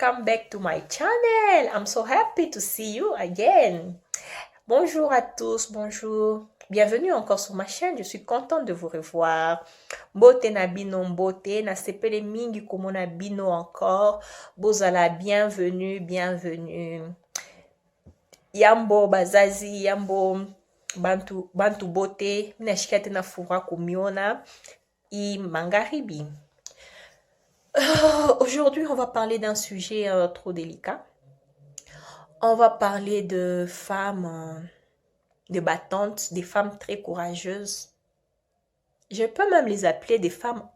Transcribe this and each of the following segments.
welcome back to my channel. I'm so happy to see you again. Bonjour à tous, bonjour. Bienvenue encore sur ma chaîne, je suis contente de vous revoir. Mbote na bino mbote, na sepele mingi komo na bino encore. Bozala, bienvenue, bienvenue. Yambo bazazi, yambo bantu bote. Mina shikate na fura kumiona. I mangaribi. Aujourd'hui, on va parler d'un sujet trop délicat. On va parler de femmes, de battantes, des femmes très courageuses. Je peux même les appeler des femmes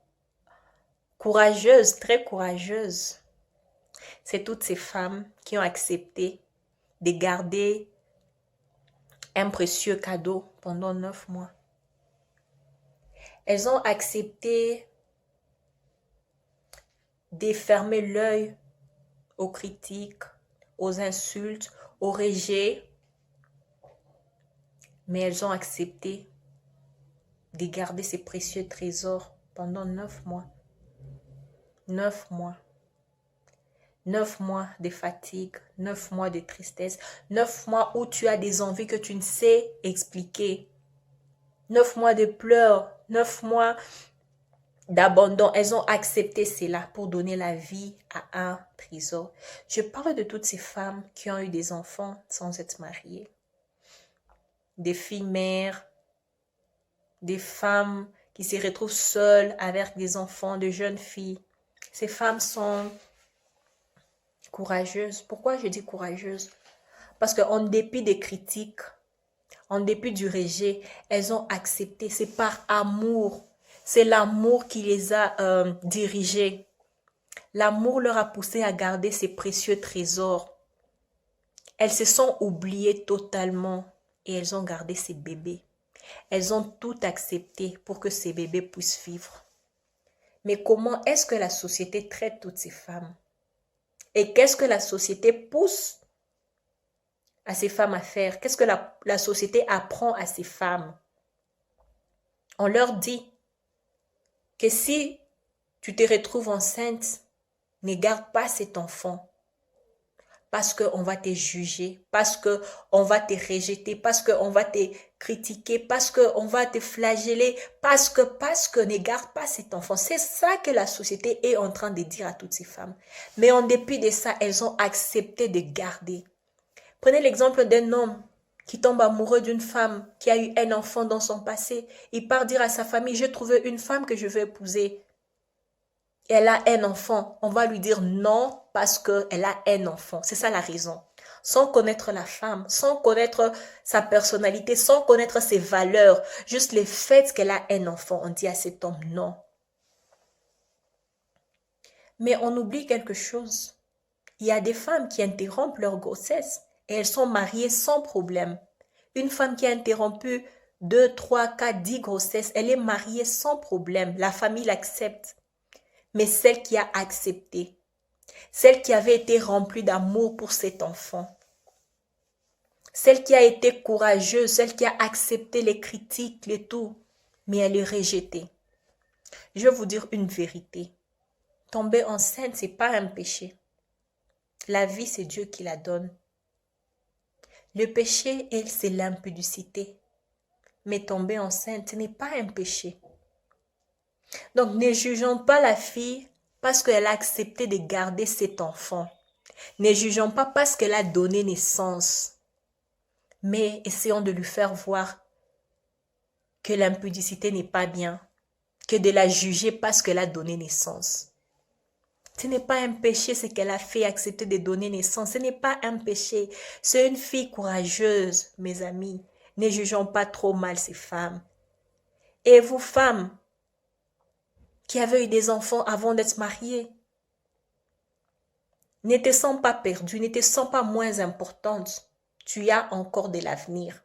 courageuses, très courageuses. C'est toutes ces femmes qui ont accepté de garder un précieux cadeau pendant 9 mois. Elles ont accepté de fermer l'œil aux critiques, aux insultes, aux rejets. Mais elles ont accepté de garder ces précieux trésors pendant 9 mois. 9 mois. 9 mois de fatigue, 9 mois de tristesse, 9 mois où tu as des envies que tu ne sais expliquer. 9 mois de pleurs, 9 mois d'abandon. Elles ont accepté cela pour donner la vie à un trésor. Je parle de toutes ces femmes qui ont eu des enfants sans être mariées. Des filles mères, des femmes qui se retrouvent seules avec des enfants, de jeunes filles. Ces femmes sont courageuses. Pourquoi je dis courageuses? Parce qu'en dépit des critiques, en dépit du rejet, elles ont accepté. C'est par amour. C'est l'amour qui les a dirigées. L'amour leur a poussé à garder ces précieux trésors. Elles se sont oubliées totalement et elles ont gardé ces bébés. Elles ont tout accepté pour que ces bébés puissent vivre. Mais comment est-ce que la société traite toutes ces femmes? Et qu'est-ce que la société pousse à ces femmes à faire? Qu'est-ce que la société apprend à ces femmes? On leur dit que si tu te retrouves enceinte, ne garde pas cet enfant. Parce qu'on va te juger, parce qu'on va te rejeter, parce qu'on va te critiquer, parce qu'on va te flageller, parce que ne garde pas cet enfant. C'est ça que la société est en train de dire à toutes ces femmes. Mais en dépit de ça, elles ont accepté de garder. Prenez l'exemple d'un homme qui tombe amoureux d'une femme qui a eu un enfant dans son passé. Il part dire à sa famille, j'ai trouvé une femme que je veux épouser. Elle a un enfant. On va lui dire non parce qu'elle a un enfant. C'est ça la raison. Sans connaître la femme, sans connaître sa personnalité, sans connaître ses valeurs, juste le fait qu'elle a un enfant, on dit à cet homme non. Mais on oublie quelque chose. Il y a des femmes qui interrompent leur grossesse et elles sont mariées sans problème. Une femme qui a interrompu 2, 3, 4, 10 grossesses, elle est mariée sans problème. La famille l'accepte. Mais celle qui a accepté, celle qui avait été remplie d'amour pour cet enfant, celle qui a été courageuse, celle qui a accepté les critiques, les tout, mais elle est rejetée. Je vais vous dire une vérité. Tomber enceinte, ce n'est pas un péché. La vie, c'est Dieu qui la donne. Le péché, c'est l'impudicité. Mais tomber enceinte, ce n'est pas un péché. Donc, ne jugeons pas la fille parce qu'elle a accepté de garder cet enfant. Ne jugeons pas parce qu'elle a donné naissance. Mais essayons de lui faire voir que l'impudicité n'est pas bien, que de la juger parce qu'elle a donné naissance. Ce n'est pas un péché ce qu'elle a fait, accepter de donner naissance. Ce n'est pas un péché. C'est une fille courageuse, mes amis. Ne jugeons pas trop mal ces femmes. Et vous, femmes, qui avaient eu des enfants avant d'être mariés, ne te sens pas perdue, ne te sens pas moins importante. Tu as encore de l'avenir.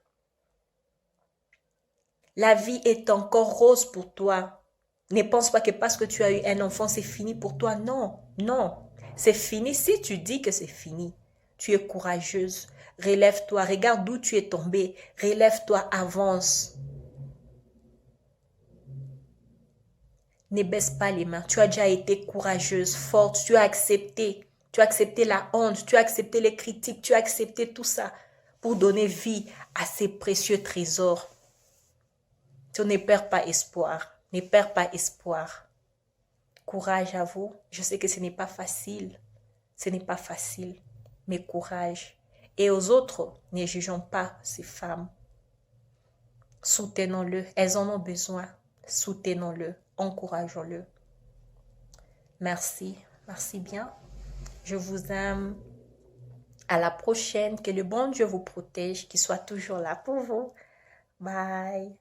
La vie est encore rose pour toi. Ne pense pas que parce que tu as eu un enfant, c'est fini pour toi. Non, non. C'est fini si tu dis que c'est fini. Tu es courageuse. Relève-toi. Regarde d'où tu es tombée. Relève-toi, avance. Ne baisse pas les mains. Tu as déjà été courageuse, forte. Tu as accepté Tu as accepté la honte, tu as accepté les critiques, tu as accepté tout ça pour donner vie à ces précieux trésors. Tu ne perds pas espoir, ne perds pas espoir. Courage à vous. Je sais que ce n'est pas facile. Ce n'est pas facile, mais courage. Et aux autres, ne jugeons pas ces femmes. Soutenons-le. Elles en ont besoin. Soutenons-le. Encourageons-le. Merci. Merci bien. Je vous aime. À la prochaine. Que le bon Dieu vous protège, qu'il soit toujours là pour vous. Bye.